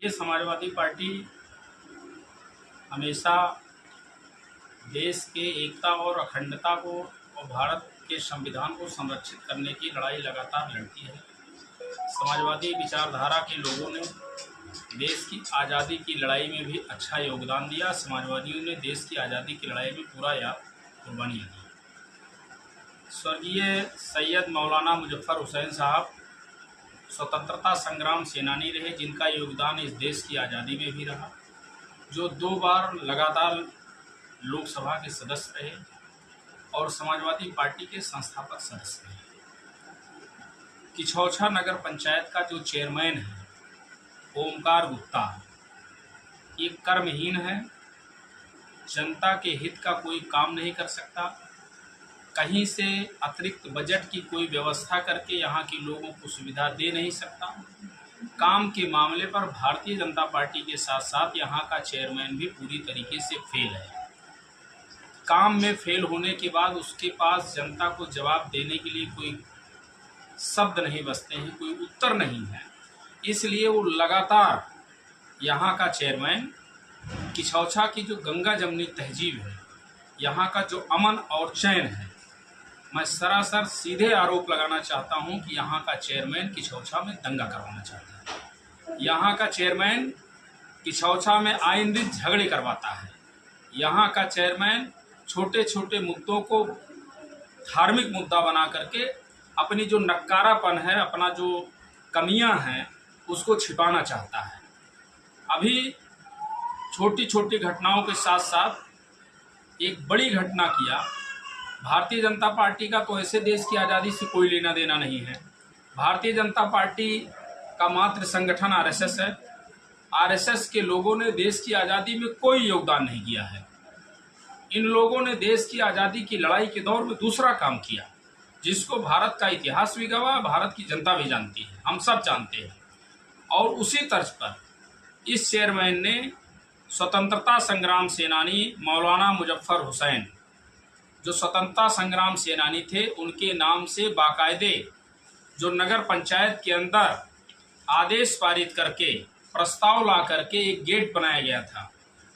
ये समाजवादी पार्टी हमेशा देश के एकता और अखंडता को और भारत के संविधान को संरक्षित करने की लड़ाई लगातार लड़ती है। समाजवादी विचारधारा के लोगों ने देश की आज़ादी की लड़ाई में भी अच्छा योगदान दिया। समाजवादियों ने देश की आज़ादी की लड़ाई में पूरा याद कुर्बानी दी। स्वर्गीय सैयद मौलाना मुजफ्फर हुसैन साहब स्वतंत्रता संग्राम सेनानी रहे, जिनका योगदान इस देश की आज़ादी में भी रहा, जो 2 बार लगातार लोकसभा के सदस्य रहे और समाजवादी पार्टी के संस्थापक सदस्य रहे। किछौछा नगर पंचायत का जो चेयरमैन है ओमकार गुप्ता, ये कर्महीन है, जनता के हित का कोई काम नहीं कर सकता, कहीं से अतिरिक्त बजट की कोई व्यवस्था करके यहाँ के लोगों को सुविधा दे नहीं सकता। काम के मामले पर भारतीय जनता पार्टी के साथ साथ यहाँ का चेयरमैन भी पूरी तरीके से फेल है। काम में फेल होने के बाद उसके पास जनता को जवाब देने के लिए कोई शब्द नहीं बचते हैं, कोई उत्तर नहीं है। इसलिए वो लगातार यहाँ का चेयरमैन किछौछा की जो गंगा जमनी तहजीब है, यहाँ का जो अमन और चैन है, मैं सरासर सीधे आरोप लगाना चाहता हूँ कि यहाँ का चेयरमैन किछौछा में दंगा करवाना चाहता है। यहाँ का चेयरमैन किछौछा में आए दिन झगड़े करवाता है। यहाँ का चेयरमैन छोटे छोटे मुद्दों को धार्मिक मुद्दा बना करके अपनी जो नक्कारापन है, अपना जो कमियां हैं, उसको छिपाना चाहता है। अभी छोटी छोटी घटनाओं के साथ साथ एक बड़ी घटना किया। भारतीय जनता पार्टी का तो ऐसे देश की आज़ादी से कोई लेना देना नहीं है। भारतीय जनता पार्टी का मात्र संगठन आरएसएस है। आरएसएस के लोगों ने देश की आज़ादी में कोई योगदान नहीं किया है। इन लोगों ने देश की आज़ादी की लड़ाई के दौर में दूसरा काम किया, जिसको भारत का इतिहास भी गवाह, भारत की जनता भी जानती है, हम सब जानते हैं। और उसी तर्ज पर इस चेयरमैन ने स्वतंत्रता संग्राम सेनानी मौलाना मुजफ्फर हुसैन, जो स्वतंत्रता संग्राम सेनानी थे, उनके नाम से बाकायदे जो नगर पंचायत के अंदर आदेश पारित करके प्रस्ताव ला करके एक गेट बनाया गया था,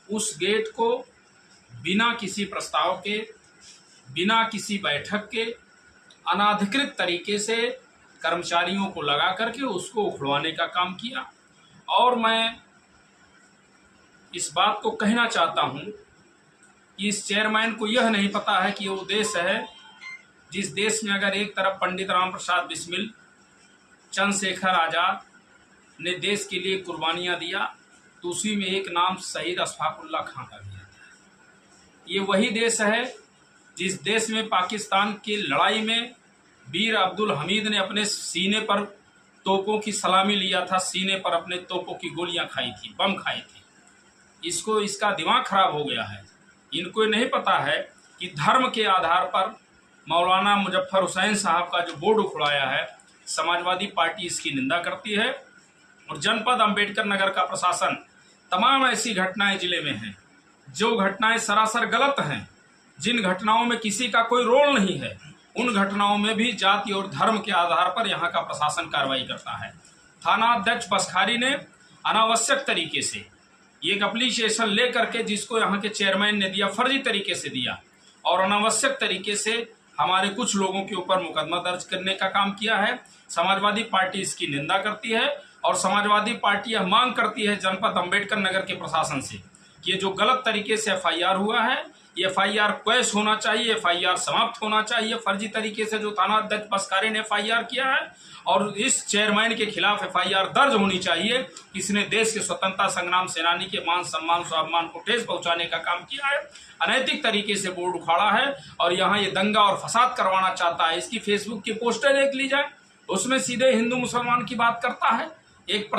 उस गेट को बिना किसी प्रस्ताव के, बिना किसी बैठक के, अनाधिकृत तरीके से कर्मचारियों को लगा करके उसको उखड़वाने का काम किया। और मैं इस बात को कहना चाहता हूं कि इस चेयरमैन को यह नहीं पता है कि वो देश है जिस देश में अगर एक तरफ पंडित राम प्रसाद बिस्मिल, चंद्रशेखर आज़ाद ने देश के लिए कुर्बानियां दिया, तो उसी में एक नाम शहीद अशफाकुल्ला खां का भी आता है। ये वही देश है जिस देश में पाकिस्तान की लड़ाई में वीर अब्दुल हमीद ने अपने सीने पर तोपों की सलामी लिया था, सीने पर अपने तोपों की गोलियां खाई थी, बम खाई थी। इसका दिमाग खराब हो गया है। इनको नहीं पता है कि धर्म के आधार पर मौलाना मुजफ्फर हुसैन साहब का जो बोर्ड उखड़ाया है, समाजवादी पार्टी इसकी निंदा करती है। और जनपद अंबेडकर नगर का प्रशासन तमाम ऐसी घटनाएं जिले में हैं जो घटनाएं सरासर गलत हैं, जिन घटनाओं में किसी का कोई रोल नहीं है, उन घटनाओं में भी जाति और धर्म के आधार पर यहाँ का प्रशासन कार्रवाई करता है। थाना अध्यक्ष बसखारी ने अनावश्यक तरीके से एक एप्लीकेशन लेकर के, जिसको यहाँ के चेयरमैन ने दिया, फर्जी तरीके से दिया और अनावश्यक तरीके से हमारे कुछ लोगों के ऊपर मुकदमा दर्ज करने का काम किया है। समाजवादी पार्टी इसकी निंदा करती है और समाजवादी पार्टी यह मांग करती है जनपद अंबेडकर नगर के प्रशासन से कि ये जो गलत तरीके से एफआईआर हुआ है, ये एफआईआर क्वैश होना चाहिए, एफआईआर समाप्त होना चाहिए। फर्जी तरीके से जो थाना अध्यक्ष बसखारी ने एफआईआर किया है, और इस चेयरमैन के खिलाफ एफआईआर दर्ज होनी चाहिए। इसने देश के स्वतंत्रता संग्राम सेनानी के मान सम्मान स्वाभिमान को ठेस पहुंचाने का काम किया है, अनैतिक तरीके से बोर्ड उखाड़ा है और यहाँ ये दंगा और फसाद करवाना चाहता है। इसकी फेसबुक की पोस्टर देख ली जाए, उसमें सीधे हिंदू मुसलमान की बात करता है। एक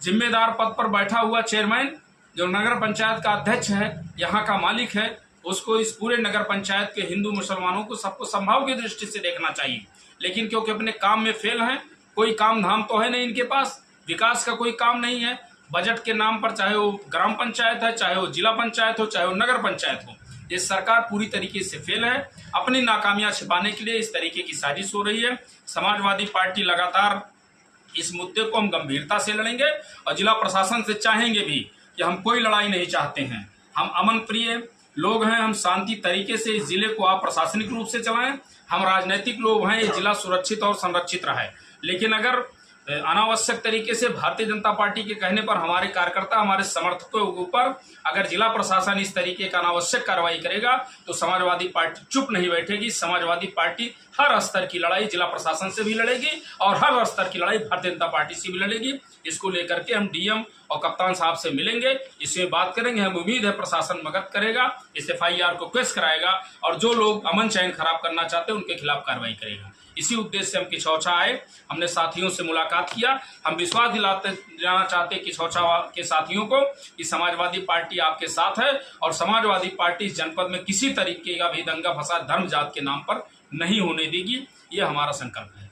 जिम्मेदार पद पर बैठा हुआ चेयरमैन जो नगर पंचायत का अध्यक्ष है, यहाँ का मालिक है, उसको इस पूरे नगर पंचायत के हिंदू मुसलमानों को सबको संभाव की दृष्टि से देखना चाहिए। लेकिन क्योंकि अपने काम में फेल हैं, कोई काम धाम तो है नहीं इनके पास, विकास का कोई काम नहीं है। बजट के नाम पर, चाहे वो ग्राम पंचायत है, चाहे वो जिला पंचायत हो, चाहे वो नगर पंचायत हो, ये सरकार पूरी तरीके से फेल है। अपनी नाकामियां छिपाने के लिए इस तरीके की साजिश हो रही है। समाजवादी पार्टी लगातार इस मुद्दे को हम गंभीरता से लड़ेंगे और जिला प्रशासन से चाहेंगे भी कि हम कोई लड़ाई नहीं चाहते हैं, हम अमन प्रिय लोग हैं, हम शांति तरीके से इस जिले को आप प्रशासनिक रूप से चलाएं, हम राजनीतिक लोग हैं, ये जिला सुरक्षित और संरक्षित रहे। लेकिन अगर अनावश्यक तरीके से भारतीय जनता पार्टी के कहने पर हमारे कार्यकर्ता, हमारे समर्थकों के ऊपर अगर जिला प्रशासन इस तरीके का अनावश्यक कार्रवाई करेगा तो समाजवादी पार्टी चुप नहीं बैठेगी। समाजवादी पार्टी हर स्तर की लड़ाई जिला प्रशासन से भी लड़ेगी और हर स्तर की लड़ाई भारतीय जनता पार्टी से भी लड़ेगी। इसको लेकर के हम डीएम और कप्तान साहब से मिलेंगे, इसमें बात करेंगे। हम उम्मीद है प्रशासन मदद करेगा, इस FIR को केस कराएगा और जो लोग अमन चैन खराब करना चाहते हैं उनके खिलाफ कार्रवाई करेगा। इसी उद्देश्य से हम किछौछा आए, हमने साथियों से मुलाकात किया। हम विश्वास दिलाते जाना चाहते किछौछा के साथियों को कि समाजवादी पार्टी आपके साथ है और समाजवादी पार्टी इस जनपद में किसी तरीके का भी दंगा फसाद धर्म जात के नाम पर नहीं होने देगी। ये हमारा संकल्प है।